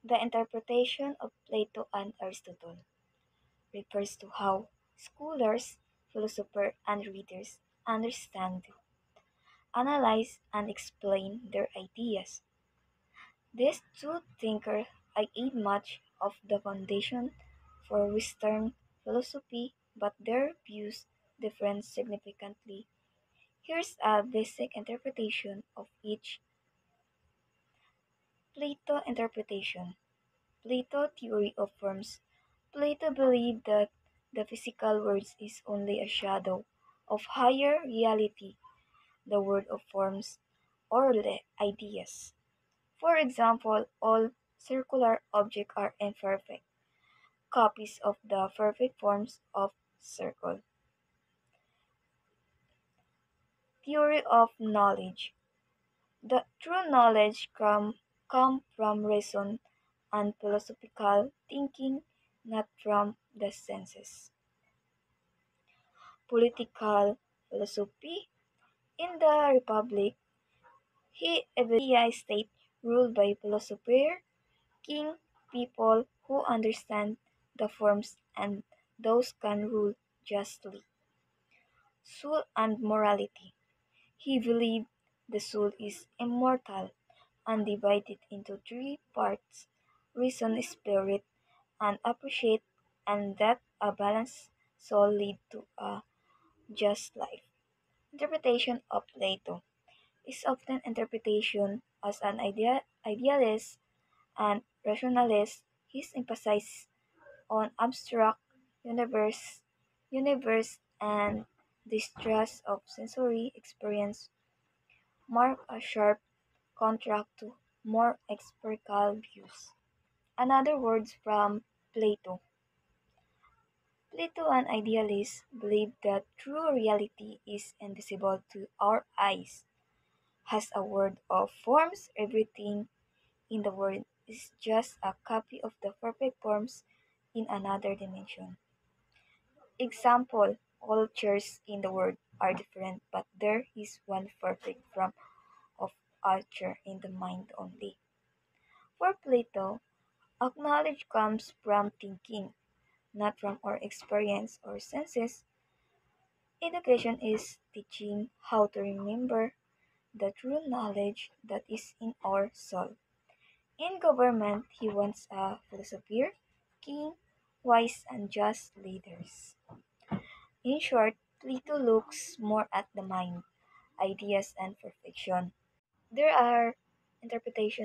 The interpretation of Plato and Aristotle refers to how scholars, philosophers, and readers understand, analyze, and explain their ideas. These two thinkers laid much of the foundation for Western philosophy, but their views differ significantly. Here's a basic interpretation of each. Plato interpretation. Plato theory of forms. Plato believed that the physical world is only a shadow of higher reality, the world of forms or the ideas. For example, all circular objects are imperfect copies of the perfect forms of circle. Theory of knowledge. The true knowledge come from reason and philosophical thinking, not from the senses. Political philosophy. In the Republic, he eventually a state ruled by philosopher, king, people who understand the forms and those can rule justly. Soul and morality. He believed the soul is immortal and divided into three parts: reason, spirit, and appreciate, and that a balanced soul lead to a just life. Interpretation of Plato is often interpretation as an idealist and rationalist. His emphasis on abstract universe and distrust of sensory experience mark a sharp contrast to more empirical views. Another words from Plato. Plato, an idealist, believed that true reality is invisible to our eyes. Has a world of forms, everything in the world is just a copy of the perfect forms in another dimension. Example, all chairs in the world are different, but there is one perfect form of a chair in the mind only. For Plato, knowledge comes from thinking, not from our experience or senses. Education is teaching how to remember the true knowledge that is in our soul. In government, he wants a philosopher, king, wise and just leaders. In short, Plato looks more at the mind, ideas, and perfection. There are interpretations